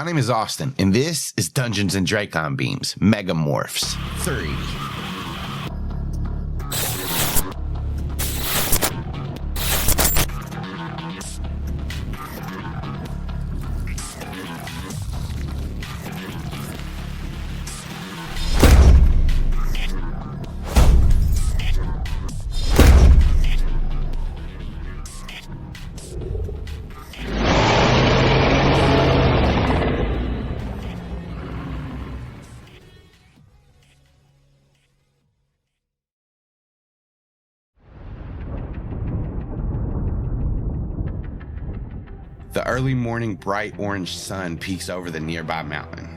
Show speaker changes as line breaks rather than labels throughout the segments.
My name is Austin, and this is Dungeons and Dracon Beams, Megamorphs 3. The early morning bright orange sun peeks over the nearby mountain.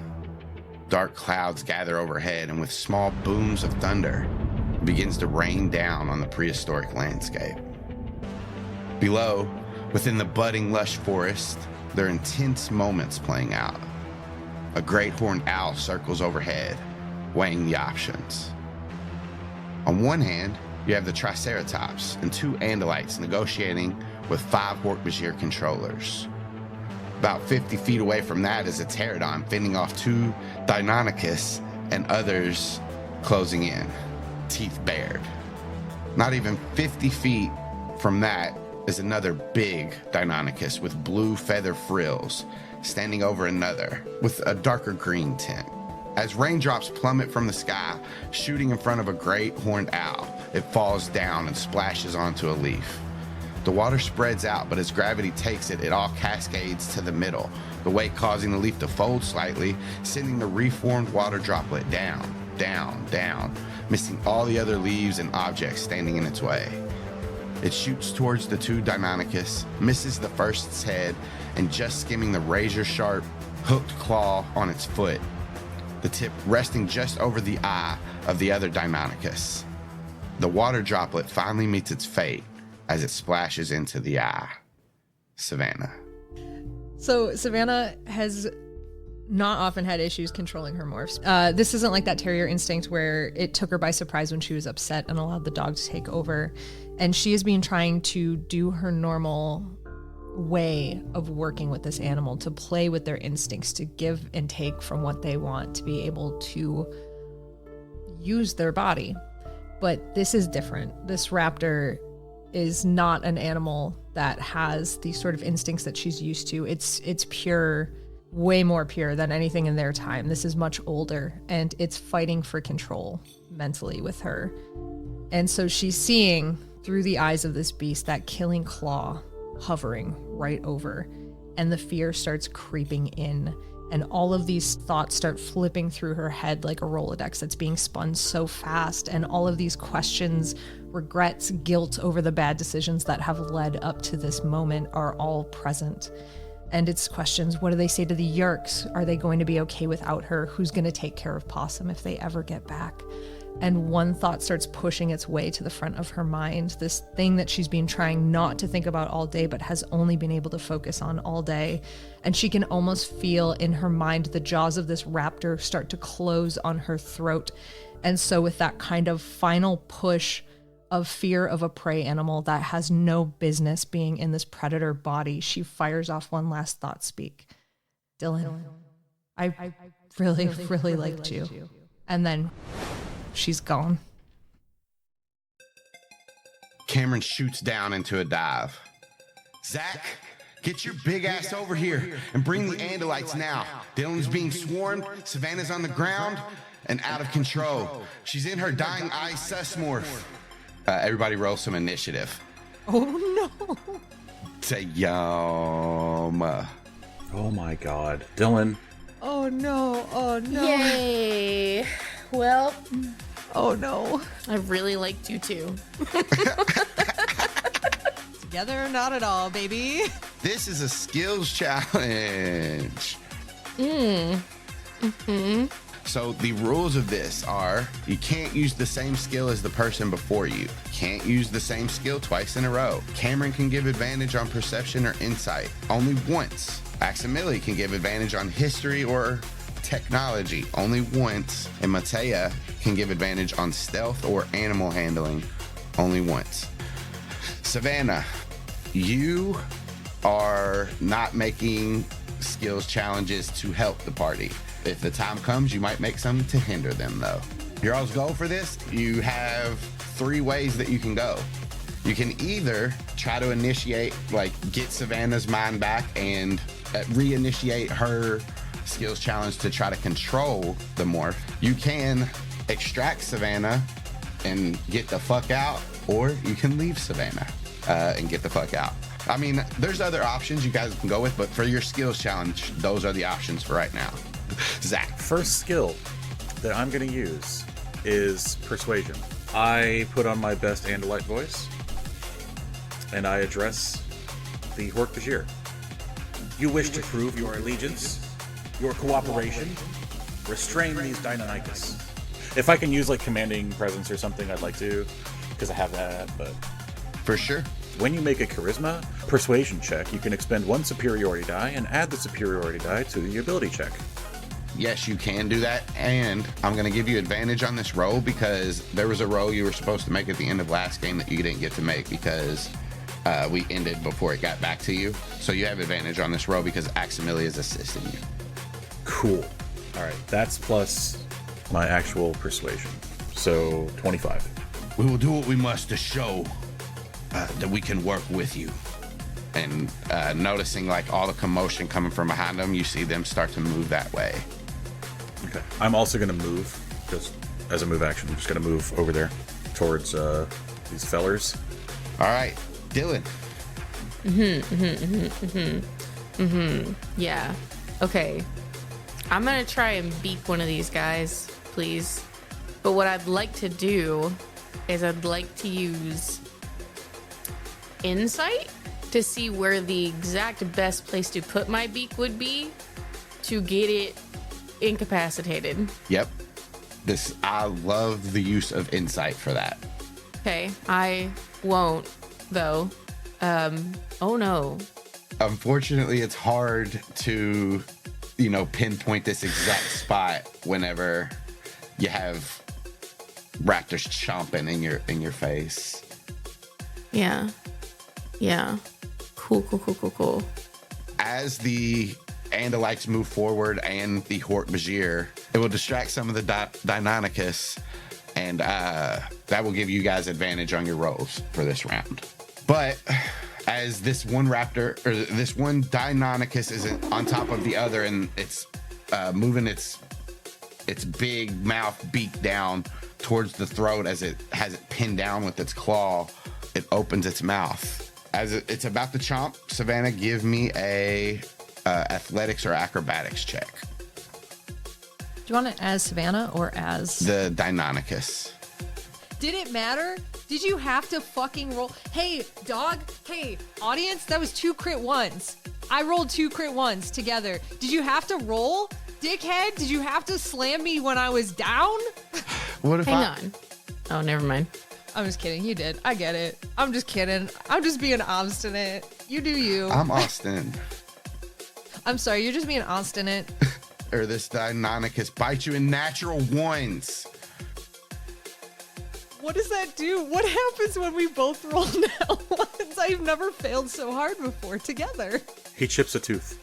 Dark clouds gather overhead, and with small booms of thunder, it begins to rain down on the prehistoric landscape. Below, within the budding lush forest, there are intense moments playing out. A great horned owl circles overhead, weighing the options. On one hand, you have the Triceratops and 2 Andalites negotiating with 5 Hork-Bajir controllers. About 50 feet away from that is a Pterodon fending off 2 Deinonychus and others closing in, teeth bared. Not even 50 feet from that is another big Deinonychus with blue feather frills standing over another with a darker green tint. As raindrops plummet from the sky, shooting in front of a great horned owl, it falls down and splashes onto a leaf. The water spreads out, but as gravity takes it, it all cascades to the middle, the weight causing the leaf to fold slightly, sending the reformed water droplet down, down, down, missing all the other leaves and objects standing in its way. It shoots towards the 2 Deinonychus, misses the first's head, and just skimming the razor-sharp, hooked claw on its foot, the tip resting just over the eye of the other Deinonychus. The water droplet finally meets its fate as it splashes into the eye. Savannah.
So Savannah has not often had issues controlling her morphs. This isn't like that terrier instinct where it took her by surprise when she was upset and allowed the dog to take over. And she has been trying to do her normal way of working with this animal, to play with their instincts, to give and take from what they want, to be able to use their body. But this is different. This raptor is not an animal that has these sort of instincts that she's used to. It's pure, way more pure than anything in their time. This is much older, and it's fighting for control mentally with her. And so she's seeing through the eyes of this beast that killing claw hovering right over, and the fear starts creeping in, and all of these thoughts start flipping through her head like a Rolodex that's being spun so fast, and all of these questions, regrets, guilt over the bad decisions that have led up to this moment are all present. And it's questions: what do they say to the Yeerks? Are they going to be okay without her? Who's going to take care of Possum if they ever get back? And one thought starts pushing its way to the front of her mind, this thing that she's been trying not to think about all day, but has only been able to focus on all day. And she can almost feel in her mind the jaws of this raptor start to close on her throat. And so with that kind of final push of fear of a prey animal that has no business being in this predator body, she fires off one last thought speak. Dylan, I really liked you. And then she's gone.
Kamren shoots down into a dive. Zach, get your big ass over here and bring the Andalites now. Dylan's being swarmed, Savannah's on the ground and out of control. She's in her dying eye susmorph. Everybody roll some initiative.
Oh no.
Say yum.
Oh my god. Dylan.
Oh no.
Yay. Well,
oh no.
I really liked you too.
Together or not at all, baby.
This is a skills challenge. So the rules of this are: you can't use the same skill as the person before you. Can't use the same skill twice in a row. Kamren can give advantage on perception or insight only once. Aximili can give advantage on history or technology only once. And Matea can give advantage on stealth or animal handling only once. Savannah, you are not making skills challenges to help the party. If the time comes, you might make some to hinder them, though. Your all's goal for this, you have 3 ways that you can go. You can either try to initiate, like, get Savannah's mind back and reinitiate her skills challenge to try to control the morph. You can extract Savannah and get the fuck out, or you can leave Savannah and get the fuck out. I mean, there's other options you guys can go with, but for your skills challenge, those are the options for right now. Zach.
First skill that I'm going to use is Persuasion. I put on my best Andalite voice, and I address the Yeerk Empire. You wish to prove your allegiance, your cooperation, restrain these Deinonychus. If I can use like commanding presence or something, I'd like to, because I have that, but...
For sure.
When you make a charisma persuasion check, you can expend 1 superiority die and add the superiority die to the ability check.
Yes, you can do that, and I'm going to give you advantage on this roll because there was a roll you were supposed to make at the end of last game that you didn't get to make because we ended before it got back to you. So you have advantage on this roll because Aximili is assisting you.
Cool. All right, that's plus my actual persuasion. So 25.
We will do what we must to show that we can work with you. And noticing like all the commotion coming from behind them, you see them start to move that way.
Okay. I'm also going to move, just as a move action. I'm just going to move over there towards these fellers.
All right, Dylan.
Yeah. Okay. I'm gonna try and beak one of these guys, please. But what I'd like to do is I'd like to use insight to see where the exact best place to put my beak would be to get it incapacitated.
Yep. I love the use of insight for that.
Okay, I won't though. Oh no.
Unfortunately, it's hard to, pinpoint this exact spot whenever you have raptors chomping in your face.
Yeah. Cool. As
the Andalites move forward and the Yeerk Empire, it will distract some of the Deinonychus, and that will give you guys advantage on your rolls for this round. But as this one raptor, or this one Deinonychus is on top of the other, and it's moving its big mouth beak down towards the throat as it has it pinned down with its claw, it opens its mouth. As it's about to chomp, Savannah, give me a athletics or acrobatics check.
Do you want it as Savannah or as
the Deinonychus?
Did it matter? Did you have to fucking roll? Hey, dog. Hey, audience. That was 2 crit ones. I rolled 2 crit ones together. Did you have to roll, dickhead? Did you have to slam me when I was down?
What if
Hang on. Oh, never mind.
I'm just kidding. You did. I get it. I'm just kidding. I'm just being obstinate. You do you.
I'm Austin.
I'm sorry. You're just being obstinate.
Or this Deinonychus bite you in natural ones.
What does that do? What happens when we both roll now ones? I've never failed so hard before together.
He chips a tooth.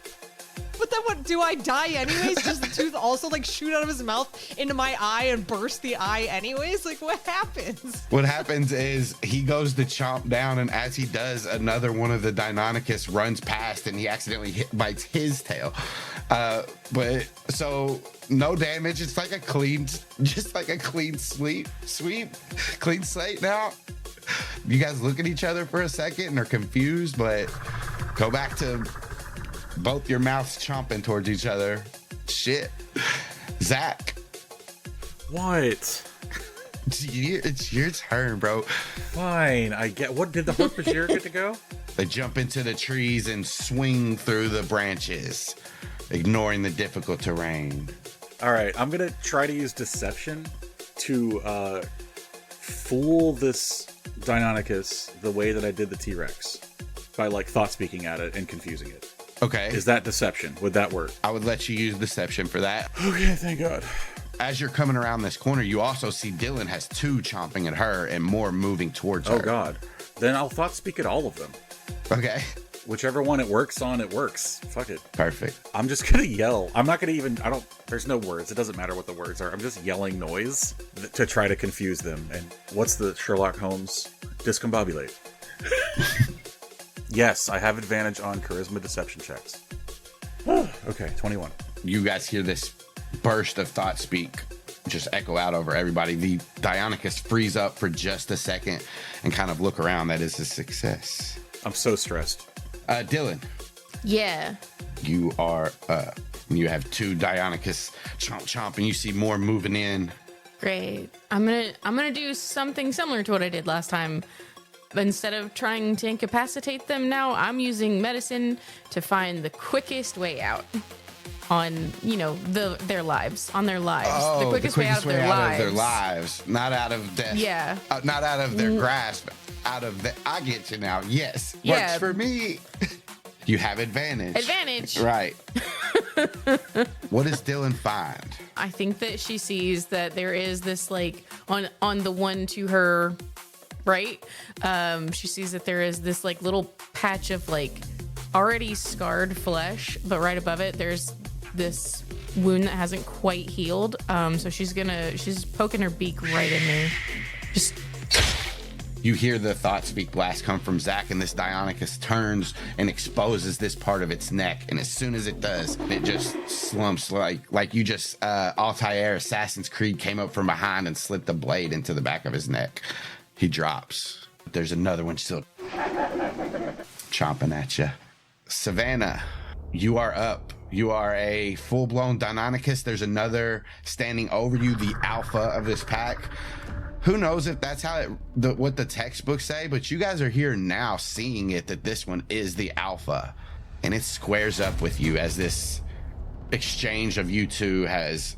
But then what, do I die anyways? Does the tooth also like shoot out of his mouth into my eye and burst the eye anyways? Like what happens?
What happens is he goes to chomp down, and as he does, another one of the Deinonychus runs past and he accidentally bites his tail. But so no damage. It's like clean slate now. You guys look at each other for a second and are confused, but go back to both your mouths chomping towards each other. Shit. Zach.
What?
It's your turn, bro.
Fine. I get. What did the Yeerk Empire get to go?
They jump into the trees and swing through the branches, ignoring the difficult terrain.
All right. I'm going to try to use deception to fool this Deinonychus the way that I did the T-Rex by like thought speaking at it and confusing it.
Okay.
Is that deception? Would that work?
I would let you use deception for that.
Okay, thank God.
As you're coming around this corner, you also see Dylan has 2 chomping at her and more moving towards her.
Oh God. Then I'll thought speak at all of them.
Okay.
Whichever one it works on, it works. Fuck it.
Perfect.
I'm just gonna yell. I'm not gonna even, there's no words. It doesn't matter what the words are. I'm just yelling noise to try to confuse them. And what's the Sherlock Holmes? Discombobulate. Yes, I have advantage on charisma deception checks. Okay, 21.
You guys hear this burst of thought speak just echo out over everybody. The Dionicus freeze up for just a second and kind of look around. That is a success.
I'm so stressed.
Dylan.
Yeah.
You are up. You have 2 Dionicus chomp chomp, and you see more moving in.
Great. I'm gonna do something similar to what I did last time. Instead of trying to incapacitate them now, I'm using medicine to find the quickest way out on, their lives. On their lives.
Oh,
the quickest way out of their lives.
Of their lives. Not out of death.
Yeah.
Not out of their grasp. Out of the. I get you now. Yes. Works for me. You have advantage.
Advantage.
Right. What does Dylan find?
I think that she sees that there is this, like, on the one to her right, she sees that there is this, like, little patch of, like, already scarred flesh, but right above it there's this wound that hasn't quite healed. So she's poking her beak right in there. Just...
You hear the thought speak blast come from Zach, and this Dionicus turns and exposes this part of its neck. And as soon as it does, it just slumps like you just Altair Assassin's Creed came up from behind and slipped a blade into the back of his neck. He drops. There's another one still chomping at you. Savannah, you are up. You are a full-blown Deinonychus. There's another standing over you, the alpha of this pack. Who knows if that's how what the textbooks say, but you guys are here now seeing it, that this one is the alpha. And it squares up with you as this exchange of you two has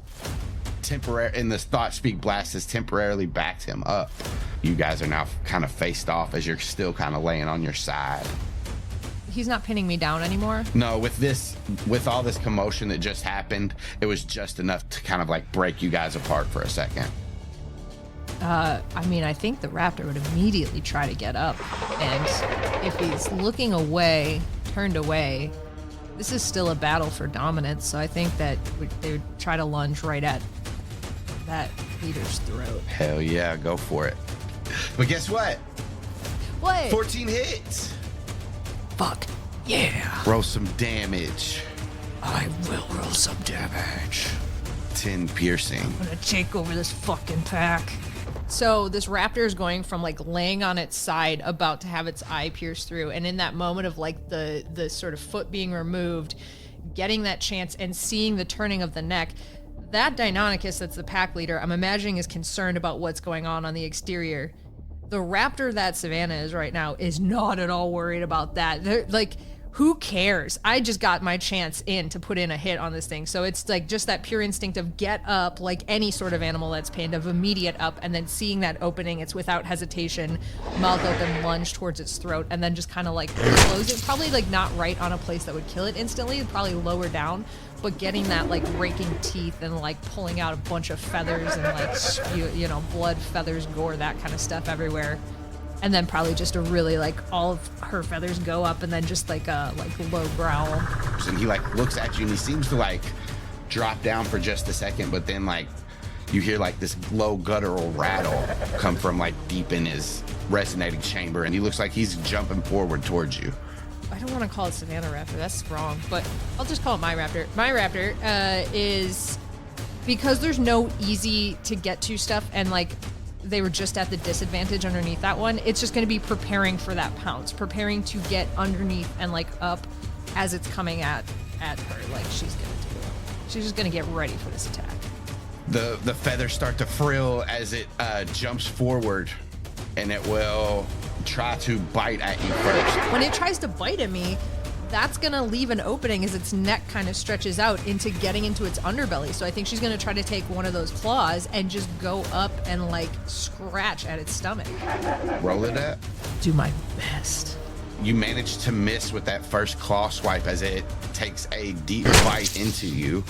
in this thought speak blast has temporarily backed him up. You guys are now kind of faced off as you're still kind of laying on your side.
He's not pinning me down anymore?
No, with all this commotion that just happened, it was just enough to kind of like break you guys apart for a second.
I think the raptor would immediately try to get up. And if he's looking away, turned away, this is still a battle for dominance. So I think that they would try to lunge right at that leader's throat.
Hell yeah, go for it. But guess what?
What?
14 hits.
Fuck. Yeah.
Roll some damage.
I will roll some damage.
10 piercing.
I'm gonna take over this fucking pack. So this raptor is going from like laying on its side, about to have its eye pierced through, and in that moment of like the sort of foot being removed, getting that chance and seeing the turning of the neck, that Deinonychus that's the pack leader, I'm imagining, is concerned about what's going on the exterior. The raptor that Savannah is right now is not at all worried about that. They're like, who cares? I just got my chance to put in a hit on this thing. So it's like just that pure instinct of get up, like any sort of animal that's pinned, of immediate up, and then seeing that opening, it's without hesitation, mouth open, lunge towards its throat, and then just kind of like close it. Probably like not right on a place that would kill it instantly, probably lower down, but getting that like raking teeth and like pulling out a bunch of feathers and like blood, feathers, gore, that kind of stuff everywhere. And then probably just a really like all of her feathers go up, and then just like a low growl.
And he like looks at you and he seems to like drop down for just a second, but then like you hear like this low guttural rattle come from like deep in his resonating chamber, and he looks like he's jumping forward towards you.
I don't want to call it Savannah Raptor, that's wrong, but I'll just call it my Raptor. My Raptor is, because there's no easy to get to stuff, and like they were just at the disadvantage underneath that one, it's just going to be preparing for that pounce, preparing to get underneath and like up as it's coming at her, like she's going to do. She's just going to get ready for this attack.
The feathers start to frill as it jumps forward, and it will try to bite at you first.
When it tries to bite at me, that's going to leave an opening as its neck kind of stretches out into getting into its underbelly. So I think she's going to try to take one of those claws and just go up and like scratch at its stomach.
Roll it up.
Do my best.
You manage to miss with that first claw swipe as it takes a deep bite into you,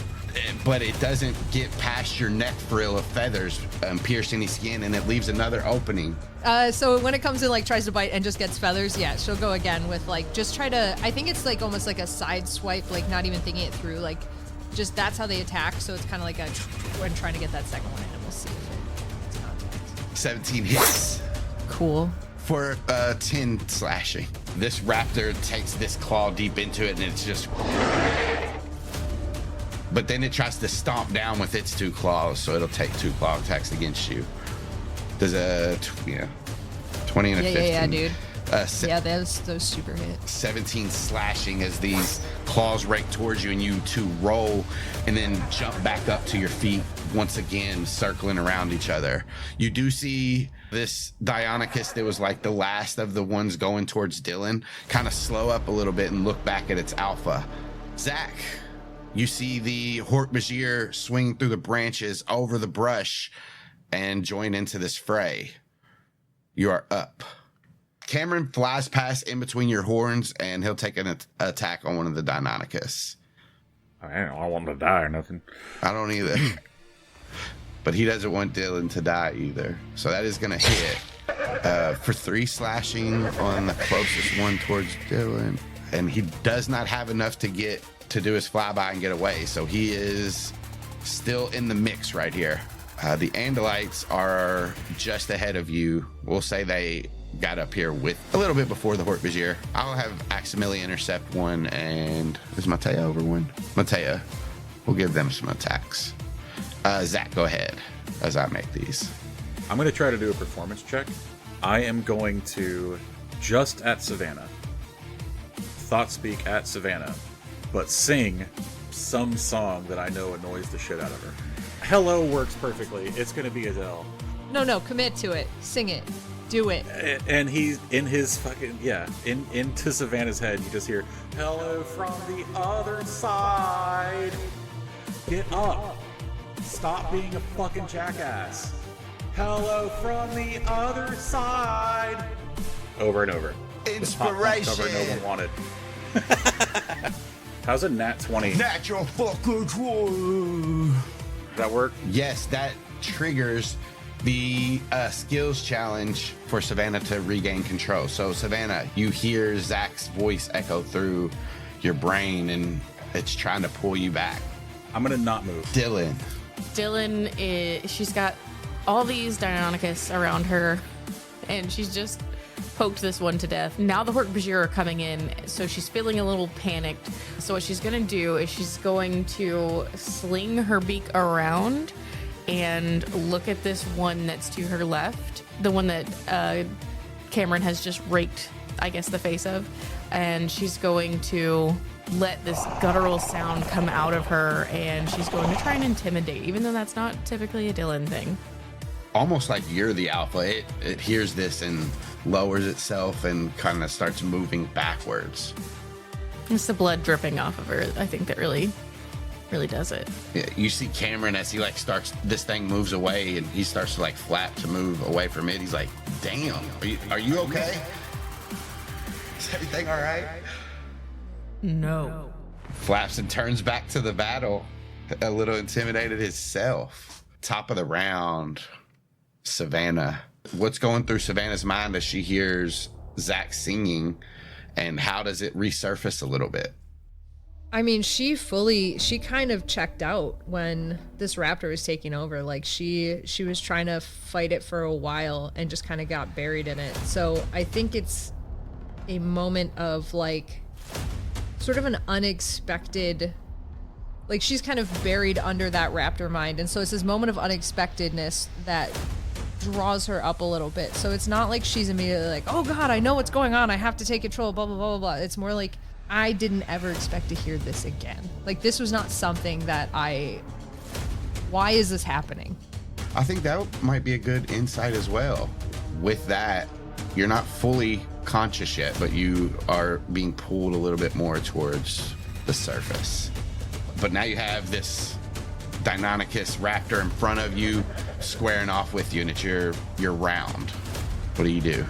but it doesn't get past your neck frill of feathers and pierce any skin, and it leaves another opening.
So when it comes in, like, tries to bite and just gets feathers, yeah, she'll go again with, like, just try to, I think it's, like, almost like a side swipe, like, not even thinking it through, like, just that's how they attack, so it's kind of like a, when trying to get that second one in, and we'll see if it's contact.
17 hits.
Cool.
For 10 slashing. This raptor takes this claw deep into it, and it's just... But then it tries to stomp down with its 2 claws, so it'll take 2 claw attacks against you. Does a 20 and a 15.
Yeah, dude. Yeah, those super hit.
17 slashing as these claws rake towards you, and you 2 roll and then jump back up to your feet once again, circling around each other. You do see this Deinonychus that was like the last of the ones going towards Dylan kind of slow up a little bit and look back at its alpha. Zach, you see the Hork-Bajir swing through the branches over the brush and join into this fray. You are up. Kamren flies past in between your horns, and he'll take an attack on one of the Deinonychus.
I don't want to die or nothing.
I don't either. But he doesn't want Dylan to die either. So that is going to hit for 3 slashing on the closest one towards Dylan. And he does not have enough to get to do his flyby and get away. So he is still in the mix right here. The Andalites are just ahead of you. We'll say they got up here with a little bit before the Hork-Bajir. I'll have Aximili intercept one, and is Matea over one? Matea. We'll give them some attacks. Zach, go ahead as I make these.
I'm going to try to do a performance check. I am going to, just at Savannah, thought speak at Savannah, but sing some song that I know annoys the shit out of her. Hello works perfectly. It's going to be Adele.
No, commit to it. Sing it. Do it.
And he's in his fucking, into Savannah's head, you just hear, hello from the other side. Get up. Stop being a fucking jackass. Hello from the other side. Over and over.
Inspiration.
Cover no one wanted. How's a nat 20?
Natural fucking 20.
Does that work?
Yes, that triggers the skills challenge for Savannah to regain control. So Savannah, you hear Zach's voice echo through your brain, and it's trying to pull you back.
I'm gonna not move.
Dylan
is, she's got all these Deinonychus around her, and she's just poked this one to death. Now the Hork-Bajir are coming in, so she's feeling a little panicked. So what she's gonna do is she's going to sling her beak around and look at this one that's to her left, the one that Kamren has just raked, I guess, the face of, and she's going to let this guttural sound come out of her, and she's going to try and intimidate, even though that's not typically a Dylan thing.
Almost like you're the alpha. It hears this and lowers itself and kind of starts moving backwards.
It's the blood dripping off of her, I think, that really does it.
Yeah, you see Kamren as he like starts, this thing moves away and he starts to like flap to move away from it. He's like, damn, are you okay? Is everything all right?
No.
Flaps and turns back to the battle, a little intimidated himself. Top of the round, Savannah. What's going through Savannah's mind as she hears Zach singing, and how does it resurface a little bit?
I mean, she kind of checked out when this raptor was taking over. Like, she was trying to fight it for a while and just kind of got buried in it. So I think it's a moment of, like, sort of an unexpected, like, she's kind of buried under that raptor mind. And so it's this moment of unexpectedness that draws her up a little bit. So it's not like she's immediately like, oh God, I know what's going on, I have to take control, blah, blah, blah, blah, blah. It's more like, I didn't ever expect to hear this again. Like, this was not something that why is this happening?
I think that might be a good insight as well. With that, you're not fully conscious yet, but you are being pulled a little bit more towards the surface. But now you have this Deinonychus raptor in front of you, squaring off with you, and it's your round. What do you do?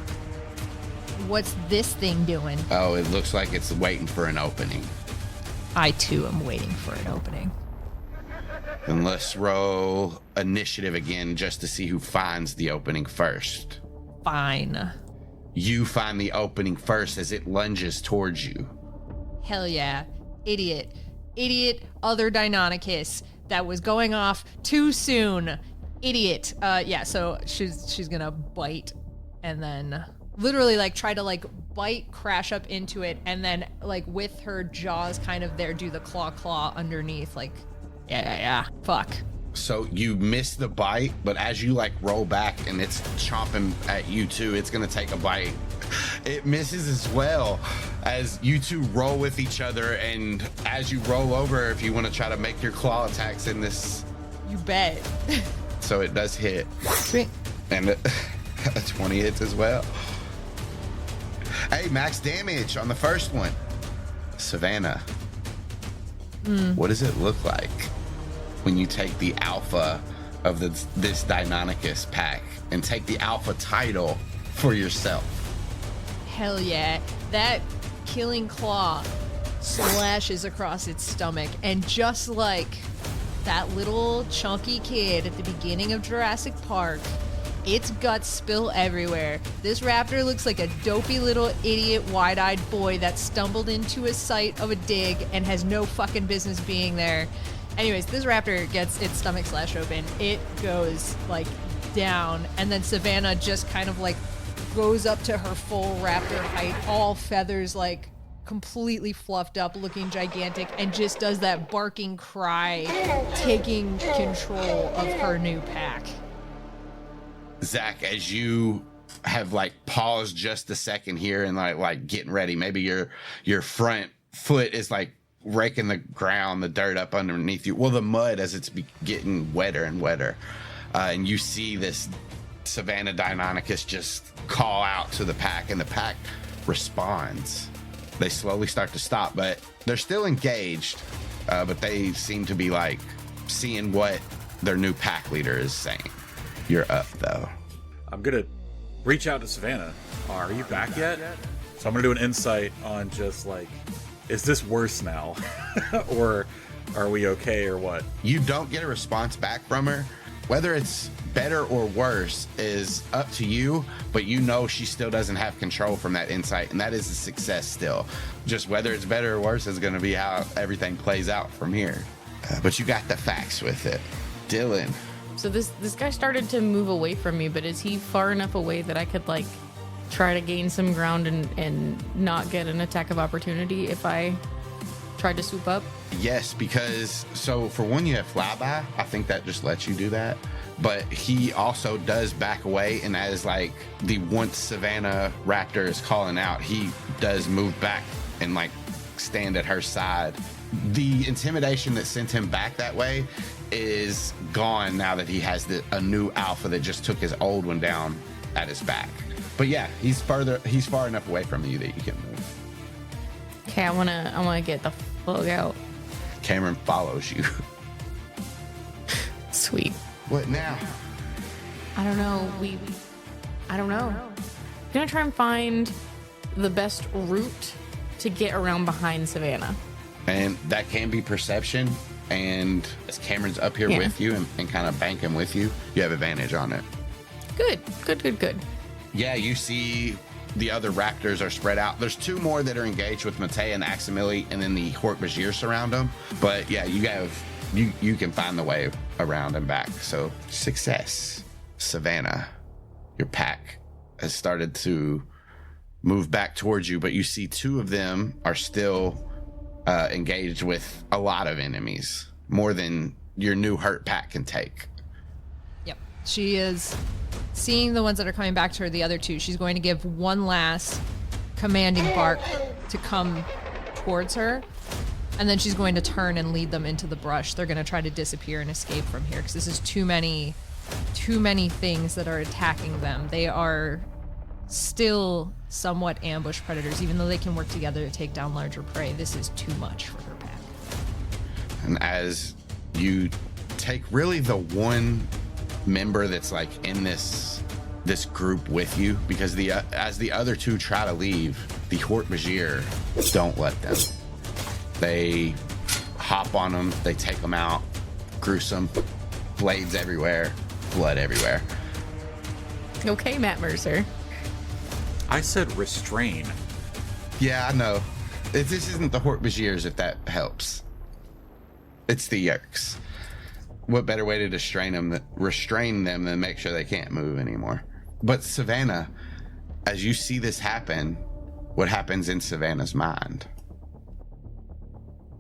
What's this thing doing?
Oh, it looks like it's waiting for an opening.
I too am waiting for an opening.
Then let's roll initiative again just to see who finds the opening first.
Fine.
You find the opening first as it lunges towards you.
Hell yeah. Idiot other Deinonychus that was going off too soon. Idiot. Yeah, so she's gonna bite and then literally like try to like bite, crash up into it, and then like with her jaws kind of there do the claw underneath, like yeah. Fuck.
So you miss the bite, but as you like roll back and it's chomping at you too, it's gonna take a bite. It misses as well as you two roll with each other, and as you roll over, if you want to try to make your claw attacks in this,
You bet.
so it does hit,
Sweet.
and a 20 hits as well. Hey, max damage on the first one. Savannah, what does it look like when you take the alpha of this Deinonychus pack and take the alpha title for yourself?
Hell yeah. That killing claw slashes across its stomach, and just like that little chunky kid at the beginning of Jurassic Park, its guts spill everywhere. This raptor looks like a dopey little idiot wide-eyed boy that stumbled into a site of a dig and has no fucking business being there. Anyways, this raptor gets its stomach slashed open. It goes like down, and then Savannah just kind of like goes up to her full raptor height, all feathers, like completely fluffed up, looking gigantic, and just does that barking cry, taking control of her new pack.
Zach, as you have like paused just a second here and like getting ready, maybe your front foot is like raking the ground, the dirt up underneath you. Well, the mud as it's getting wetter and wetter. And you see this Savannah Deinonychus just call out to the pack, and the pack responds. They slowly start to stop, but they're still engaged. But they seem to be like seeing what their new pack leader is saying. You're up though.
I'm gonna reach out to Savannah. Are you back yet? So I'm gonna do an insight on just like, is this worse now? Or are we okay or what?
You don't get a response back from her. Whether it's better or worse is up to you, but you know she still doesn't have control from that insight, and that is a success still. Just whether it's better or worse is going to be how everything plays out from here. But you got the facts with it. Dylan.
So this guy started to move away from me, but is he far enough away that I could like try to gain some ground and not get an attack of opportunity if I tried to swoop up?
Yes, because so for one, you have flyby. I think that just lets you do that. But he also does back away, and as like the once Savannah raptor is calling out, he does move back and like stand at her side. The intimidation that sent him back that way is gone now that he has a new alpha that just took his old one down at his back. But yeah, he's far enough away from you that you can move.
Okay, I wanna get the fuck out.
Kamren follows you.
Sweet.
What now?
I don't know. I don't know. I'm gonna try and find the best route to get around behind Savannah.
And that can be perception. And as Kamren's up here with you and kind of banking with you, you have advantage on it.
Good.
Yeah, you see the other raptors are spread out. There's two more that are engaged with Matei and Aximili, and then the Hork-Bajir surround them. But yeah, you can find the way around and back. So success. Savannah, your pack has started to move back towards you, but you see two of them are still engaged with a lot of enemies, more than your new hurt pack can take.
Yep. She is seeing the ones that are coming back to her, the other two. She's going to give one last commanding bark to come towards her, and then she's going to turn and lead them into the brush. They're going to try to disappear and escape from here because this is too many things that are attacking them. They are still somewhat ambush predators, even though they can work together to take down larger prey. This is too much for her pack.
And as you take really the one member that's like in this this group with you, because as the other two try to leave, the Hork-Bajir don't let them. They hop on them, they take them out, gruesome, blades everywhere, blood everywhere.
Okay, Matt Mercer.
I said restrain.
Yeah, I know. This isn't the Hork-Bajirs, if that helps. It's the Yeerks. What better way to restrain them than make sure they can't move anymore? But Savannah, as you see this happen, what happens in Savannah's mind?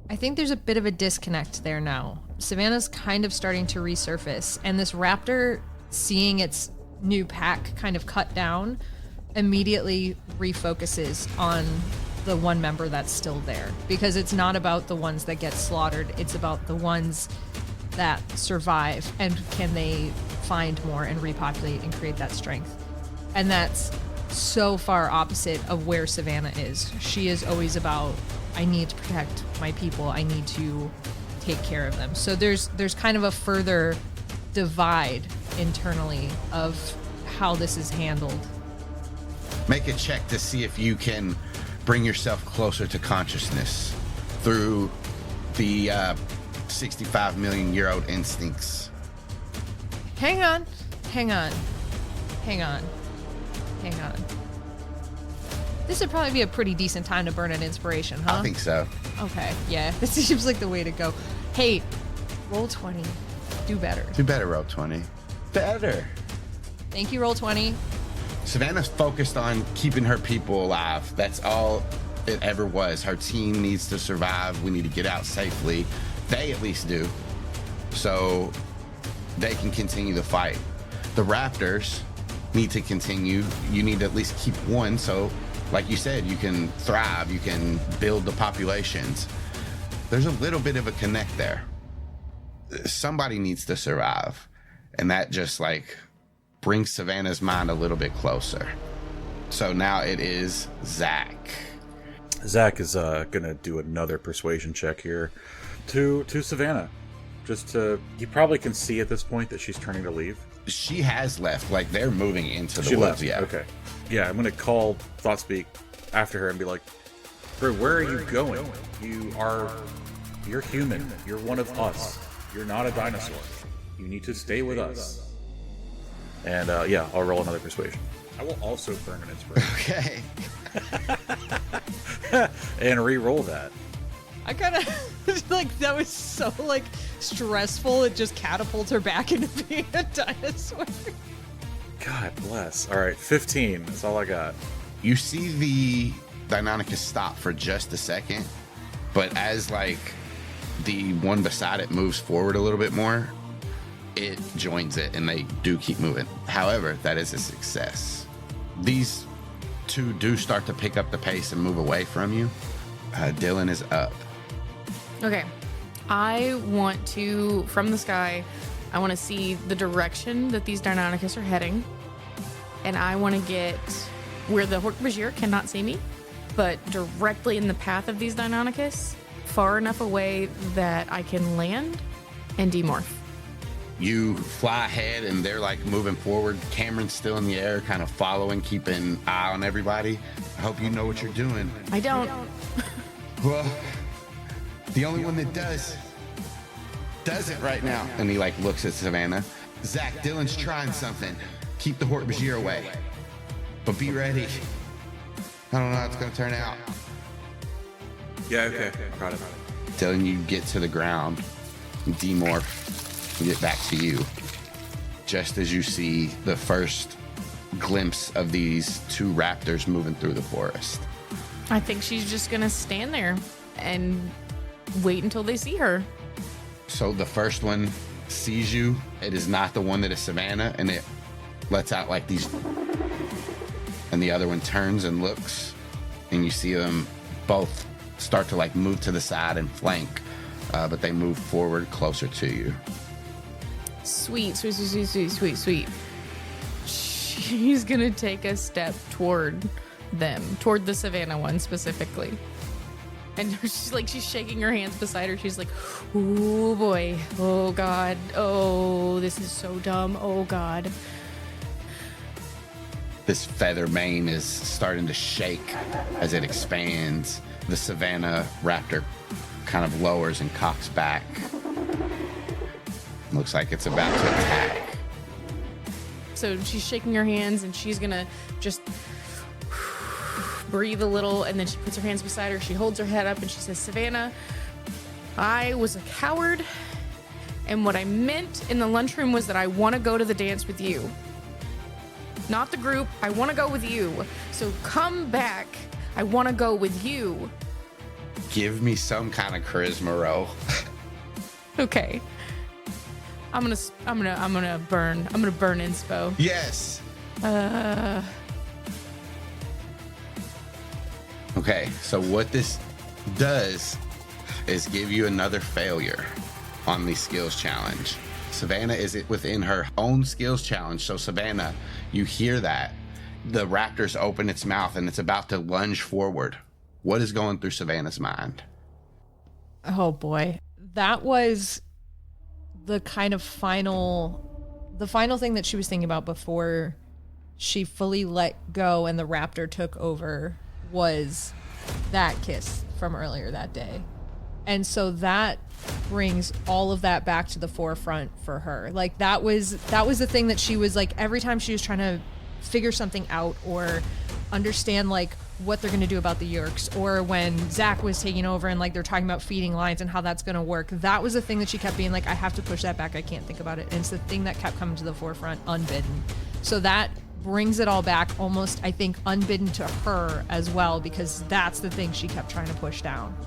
I think there's a bit of a disconnect there now. Savannah's kind of starting to resurface, and this raptor, seeing its new pack kind of cut down, immediately refocuses on the one member that's still there. Because it's not about the ones that get slaughtered, it's about the ones that survive, and can they find more and repopulate and create that strength. And that's so far opposite of where Savannah is. She is always about, I need to protect my people, I need to take care of them. So there's kind of a further divide internally of how this is handled.
Make a check to see if you can bring yourself closer to consciousness through the 65 million year old instincts.
Hang on. This would probably be a pretty decent time to burn an inspiration, huh?
I think so.
Okay, yeah. This seems like the way to go. Hey, roll 20. Do better.
Do better, roll 20. Better.
Thank you, roll 20.
Savannah's focused on keeping her people alive. That's all it ever was. Her team needs to survive. We need to get out safely. They at least do. So they can continue the fight. The Raptors need to continue. You need to at least keep one, so like you said, you can thrive, you can build the populations. There's a little bit of a connect there. Somebody needs to survive, and that just like brings Savannah's mind a little bit closer. So now it is Zach.
Zach is gonna do another persuasion check here to Savannah. Just to, you probably can see at this point that she's turning to leave.
She has left, like they're moving into the
She
woods.
left.
Yeah.
Okay. Yeah, I'm gonna call Thoughtspeak after her and be like, bro, where are you going? You're human. You're one of us. You're not a dinosaur. You need to stay with us. And yeah, I'll roll another persuasion. I will also burn an inspiration.
Okay.
And re-roll that.
I kind of like that was so like stressful. It just catapults her back into being a dinosaur.
God bless. All right, 15. That's all I got.
You see the Deinonychus stop for just a second, but as like the one beside it moves forward a little bit more, it joins it and they do keep moving. However, that is a success. These two do start to pick up the pace and move away from you. Dylan is up.
Okay. I want to, from the sky, I want to see the direction that these Deinonychus are heading. And I want to get where the Hork-Bajir cannot see me, but directly in the path of these Deinonychus, far enough away that I can land and demorph.
You fly ahead and they're like moving forward. Kamren's still in the air, kind of following, keeping an eye on everybody. I hope you know what you're doing.
I don't.
Well, the only one that does it right now. And he like looks at Savannah. Zach, Dylan's trying something. Keep the Hork-Bajir away. But be ready. I don't know how it's going to turn out.
Yeah, okay. Got it.
Dylan, you get to the ground, demorph, and get back to you. Just as you see the first glimpse of these two raptors moving through the forest.
I think she's just going to stand there and wait until they see her.
So the first one sees you. It is not the one that is Savannah, and it lets out like these. And the other one turns and looks, and you see them both start to like move to the side and flank, but they move forward closer to you.
Sweet. She's going to take a step toward them, toward the Savannah one specifically. And she's shaking her hands beside her. She's like, oh boy, oh God, oh, this is so dumb, oh God.
This feather mane is starting to shake as it expands. The Savannah raptor kind of lowers and cocks back. Looks like it's about to attack.
So she's shaking her hands and she's gonna just breathe a little, and then she puts her hands beside her. She holds her head up and she says, Savannah, I was a coward, and what I meant in the lunchroom was that I want to go to the dance with you. Not the group. I want to go with you. So come back. I want to go with you.
Give me some kind of charisma roll.
Okay. I'm gonna burn inspo.
Yes. Okay, so what this does is give you another failure on the skills challenge. Savannah is within her own skills challenge. So Savannah, you hear that. The raptor's open its mouth and it's about to lunge forward. What is going through Savannah's mind?
Oh boy. That was the kind of final thing that she was thinking about before she fully let go and the raptor took over was that kiss from earlier that day. And so that brings all of that back to the forefront for her. Like that was the thing that she was like, every time she was trying to figure something out or understand like what they're going to do about the Yeerks, or when Zach was taking over and like they're talking about feeding lines and how that's going to work, that was the thing that she kept being like, I have to push that back. I can't think about it. And it's the thing that kept coming to the forefront unbidden. So that brings it all back almost, I think, unbidden to her as well, because that's the thing she kept trying to push down.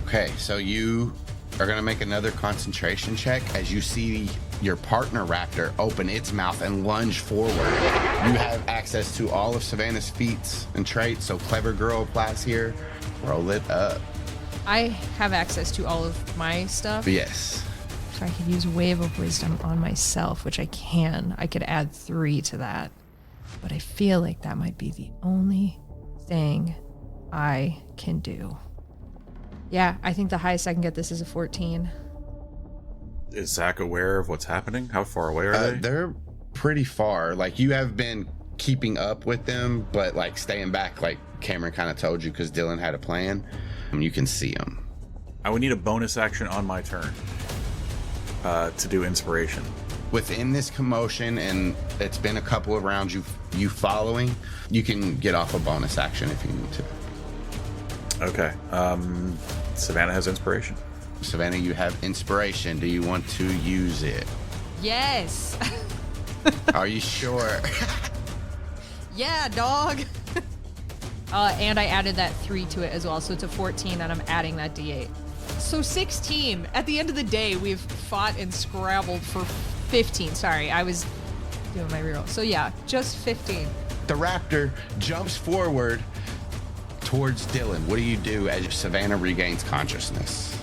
Okay, so you are going to make another concentration check as you see your partner raptor open its mouth and lunge forward. You have access to all of Savannah's feats and traits, so clever girl applies here. Roll it up.
I have access to all of my stuff.
Yes.
So I could use Wave of Wisdom on myself, which I can. I could add 3 to that. But I feel like that might be the only thing I can do. Yeah, I think the highest I can get this is a 14.
Is Zach aware of what's happening? How far away are they?
They're pretty far. Like, you have been keeping up with them, but like staying back, like Kamren kind of told you, because Dylan had a plan. You can see them.
I would need a bonus action on my turn to do inspiration.
Within this commotion, and it's been a couple of rounds you following, you can get off a bonus action if you need to.
Okay. Savannah has inspiration.
Savannah, you have inspiration. Do you want to use it?
Yes.
Are you sure?
Yeah, dog. And I added that 3 to it as well, so it's a 14, and I'm adding that D8. So 16. At the end of the day, we've fought and scrabbled for 15. Sorry, I was doing my reroll. So yeah, just 15.
The raptor jumps forward towards Dylan. What do you do as Savannah regains consciousness?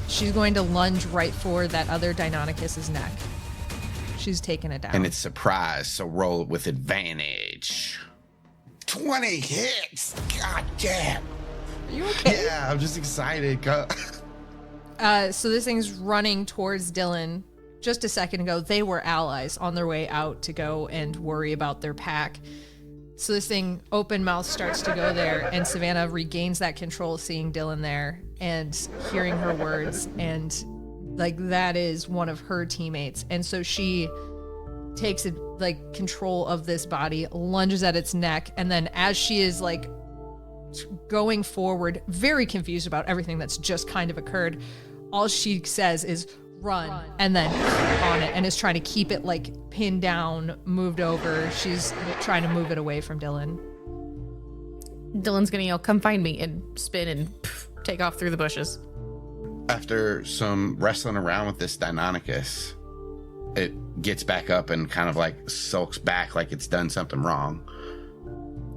She's going to lunge right for that other Deinonychus's neck. She's taking it down.
And it's surprise, so roll it with advantage. 20 hits! God damn!
Are you okay?
Yeah, I'm just excited.
So this thing's running towards Dylan. Just a second ago, they were allies on their way out to go and worry about their pack. So this thing, open mouth, starts to go there, and Savannah regains that control, seeing Dylan there and hearing her words, and like that is one of her teammates. And so she takes like control of this body, lunges at its neck, and then as she is like going forward, very confused about everything that's just kind of occurred, all she says is run, and then on it, and is trying to keep it like pinned down, moved over. She's trying to move it away from Dylan.
Dylan's gonna yell, come find me, and spin and take off through the bushes.
After some wrestling around with this Deinonychus, it gets back up and kind of like sulks back like it's done something wrong.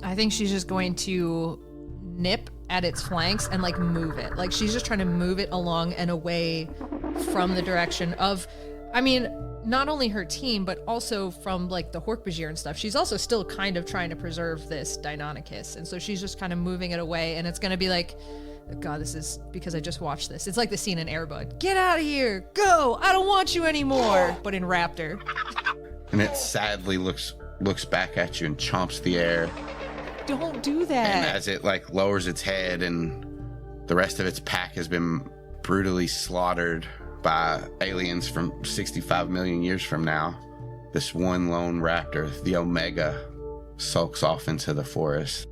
I think she's just going to nip at its flanks and like move it. Like she's just trying to move it along and away from the direction of, I mean, not only her team, but also from like the Hork-Bajir and stuff. She's also still kind of trying to preserve this Deinonychus. And so she's just kind of moving it away, and it's going to be like, God, this is because I just watched this. It's like the scene in Air Bud. Get out of here. Go. I don't want you anymore. But in Raptor.
And it sadly looks looks back at you and chomps the air.
Don't do
And
that.
as it like lowers its head and the rest of its pack has been brutally slaughtered by aliens from 65 million years from now, this one lone raptor, the Omega, sulks off into the forest.